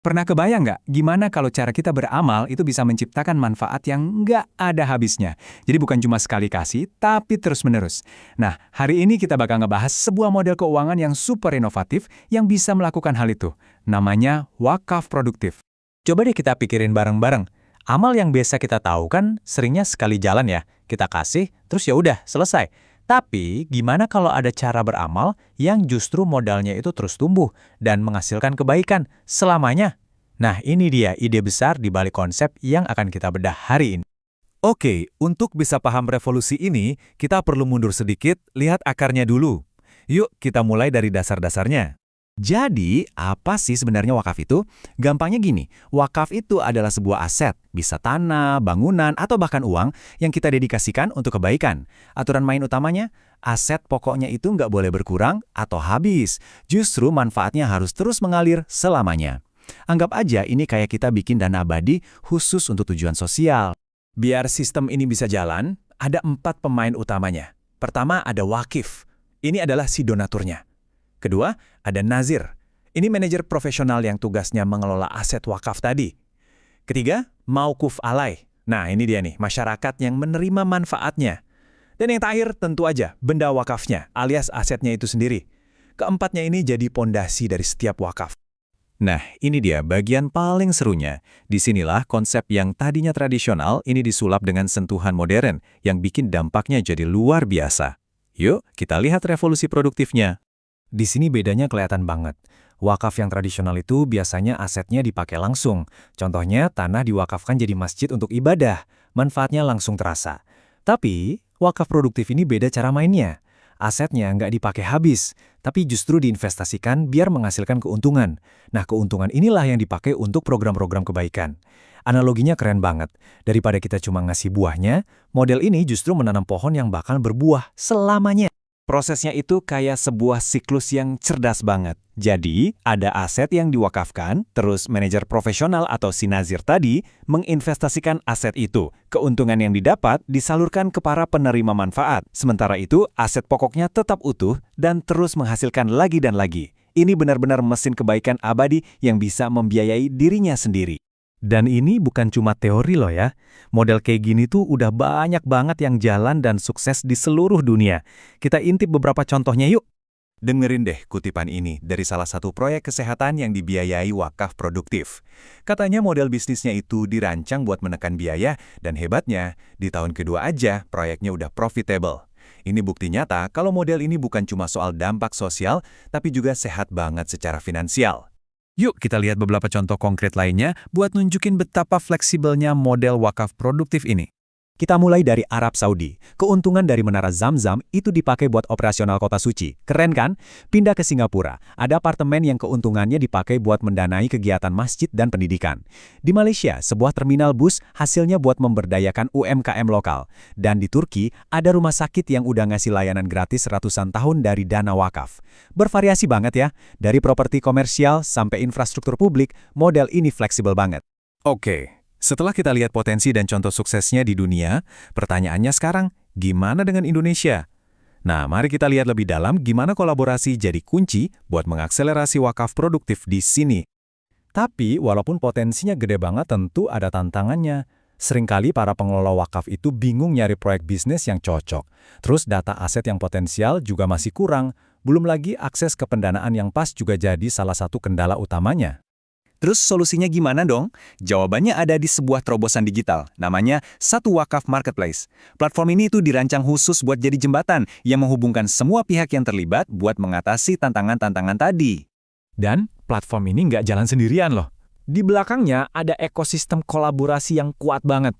Pernah kebayang nggak gimana kalau cara kita beramal itu bisa menciptakan manfaat yang nggak ada habisnya? Jadi bukan cuma sekali kasih, tapi terus-menerus. Nah, hari ini kita bakal ngebahas sebuah model keuangan yang super inovatif yang bisa melakukan hal itu. Namanya wakaf produktif. Coba deh kita pikirin bareng-bareng. Amal yang biasa kita tahu kan seringnya sekali jalan ya. Kita kasih, terus ya udah, selesai. Tapi gimana kalau ada cara beramal yang justru modalnya itu terus tumbuh dan menghasilkan kebaikan selamanya? Nah, ini dia ide besar di balik konsep yang akan kita bedah hari ini. Oke, untuk bisa paham revolusi ini, kita perlu mundur sedikit, lihat akarnya dulu. Yuk, kita mulai dari dasar-dasarnya. Jadi, apa sih sebenarnya wakaf itu? Gampangnya gini, wakaf itu adalah sebuah aset, bisa tanah, bangunan, atau bahkan uang yang kita dedikasikan untuk kebaikan. Aturan main utamanya, aset pokoknya itu nggak boleh berkurang atau habis. Justru manfaatnya harus terus mengalir selamanya. Anggap aja ini kayak kita bikin dana abadi khusus untuk tujuan sosial. Biar sistem ini bisa jalan, ada 4 pemain utamanya. Pertama ada wakif, ini adalah si donaturnya. Kedua, ada nazir. Ini manajer profesional yang tugasnya mengelola aset wakaf tadi. Ketiga, mauquf alai. Nah, ini dia nih, masyarakat yang menerima manfaatnya. Dan yang terakhir, tentu aja, benda wakafnya, alias asetnya itu sendiri. Keempatnya ini jadi pondasi dari setiap wakaf. Nah, ini dia bagian paling serunya. Disinilah konsep yang tadinya tradisional ini disulap dengan sentuhan modern yang bikin dampaknya jadi luar biasa. Yuk, kita lihat revolusi produktifnya. Di sini bedanya kelihatan banget. Wakaf yang tradisional itu biasanya asetnya dipakai langsung. Contohnya, tanah diwakafkan jadi masjid untuk ibadah. Manfaatnya langsung terasa. Tapi, wakaf produktif ini beda cara mainnya. Asetnya nggak dipakai habis, tapi justru diinvestasikan biar menghasilkan keuntungan. Nah, keuntungan inilah yang dipakai untuk program-program kebaikan. Analoginya keren banget. Daripada kita cuma ngasih buahnya, model ini justru menanam pohon yang bakal berbuah selamanya. Prosesnya itu kayak sebuah siklus yang cerdas banget. Jadi, ada aset yang diwakafkan, terus manajer profesional atau si nazir tadi menginvestasikan aset itu. Keuntungan yang didapat disalurkan ke para penerima manfaat. Sementara itu, aset pokoknya tetap utuh dan terus menghasilkan lagi dan lagi. Ini benar-benar mesin kebaikan abadi yang bisa membiayai dirinya sendiri. Dan ini bukan cuma teori loh ya. Model kayak gini tuh udah banyak banget yang jalan dan sukses di seluruh dunia. Kita intip beberapa contohnya yuk. Dengerin deh kutipan ini dari salah satu proyek kesehatan yang dibiayai wakaf produktif. Katanya model bisnisnya itu dirancang buat menekan biaya dan hebatnya, di tahun kedua aja proyeknya udah profitable. Ini bukti nyata kalau model ini bukan cuma soal dampak sosial, tapi juga sehat banget secara finansial. Yuk kita lihat beberapa contoh konkret lainnya buat nunjukin betapa fleksibelnya model wakaf produktif ini. Kita mulai dari Arab Saudi. Keuntungan dari Menara Zamzam itu dipakai buat operasional kota suci. Keren kan? Pindah ke Singapura. Ada apartemen yang keuntungannya dipakai buat mendanai kegiatan masjid dan pendidikan. Di Malaysia, sebuah terminal bus hasilnya buat memberdayakan UMKM lokal. Dan di Turki, ada rumah sakit yang udah ngasih layanan gratis ratusan tahun dari dana wakaf. Bervariasi banget ya. Dari properti komersial sampai infrastruktur publik, model ini fleksibel banget. Oke. Setelah kita lihat potensi dan contoh suksesnya di dunia, pertanyaannya sekarang, gimana dengan Indonesia? Nah, mari kita lihat lebih dalam gimana kolaborasi jadi kunci buat mengakselerasi wakaf produktif di sini. Tapi, walaupun potensinya gede banget, tentu ada tantangannya. Seringkali para pengelola wakaf itu bingung nyari proyek bisnis yang cocok. Terus data aset yang potensial juga masih kurang. Belum lagi akses ke pendanaan yang pas juga jadi salah satu kendala utamanya. Terus solusinya gimana dong? Jawabannya ada di sebuah terobosan digital, namanya Satu Wakaf Marketplace. Platform ini itu dirancang khusus buat jadi jembatan yang menghubungkan semua pihak yang terlibat buat mengatasi tantangan-tantangan tadi. Dan platform ini nggak jalan sendirian loh. Di belakangnya ada ekosistem kolaborasi yang kuat banget.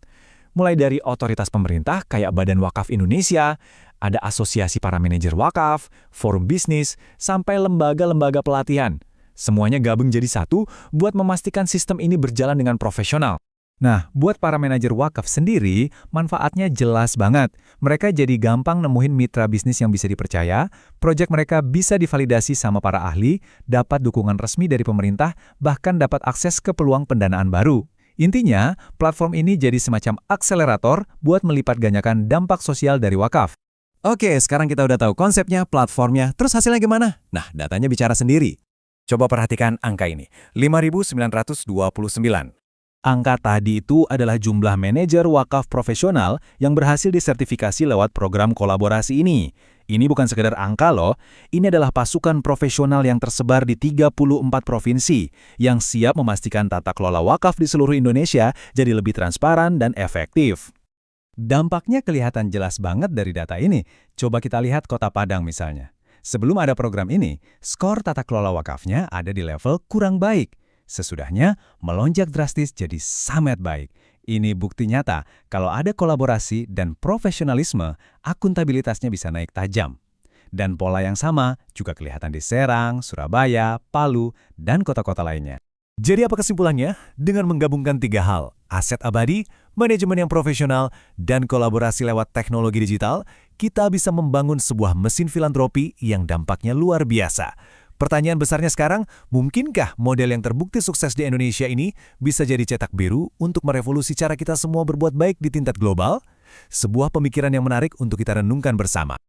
Mulai dari otoritas pemerintah kayak Badan Wakaf Indonesia, ada asosiasi para manajer wakaf, forum bisnis, sampai lembaga-lembaga pelatihan. Semuanya gabung jadi satu buat memastikan sistem ini berjalan dengan profesional. Nah, buat para manajer wakaf sendiri, manfaatnya jelas banget. Mereka jadi gampang nemuin mitra bisnis yang bisa dipercaya, proyek mereka bisa divalidasi sama para ahli, dapat dukungan resmi dari pemerintah, bahkan dapat akses ke peluang pendanaan baru. Intinya, platform ini jadi semacam akselerator buat melipat ganyakan dampak sosial dari wakaf. Oke, sekarang kita udah tahu konsepnya, platformnya, terus hasilnya gimana? Nah, datanya bicara sendiri. Coba perhatikan angka ini, 5.929. Angka tadi itu adalah jumlah manajer wakaf profesional yang berhasil disertifikasi lewat program kolaborasi ini. Ini bukan sekedar angka loh, ini adalah pasukan profesional yang tersebar di 34 provinsi yang siap memastikan tata kelola wakaf di seluruh Indonesia jadi lebih transparan dan efektif. Dampaknya kelihatan jelas banget dari data ini. Coba kita lihat Kota Padang misalnya. Sebelum ada program ini, skor tata kelola wakafnya ada di level kurang baik. Sesudahnya, melonjak drastis jadi sangat baik. Ini bukti nyata kalau ada kolaborasi dan profesionalisme, akuntabilitasnya bisa naik tajam. Dan pola yang sama juga kelihatan di Serang, Surabaya, Palu, dan kota-kota lainnya. Jadi apa kesimpulannya? Dengan menggabungkan 3 hal, aset abadi, manajemen yang profesional, dan kolaborasi lewat teknologi digital, kita bisa membangun sebuah mesin filantropi yang dampaknya luar biasa. Pertanyaan besarnya sekarang, mungkinkah model yang terbukti sukses di Indonesia ini bisa jadi cetak biru untuk merevolusi cara kita semua berbuat baik di tingkat global? Sebuah pemikiran yang menarik untuk kita renungkan bersama.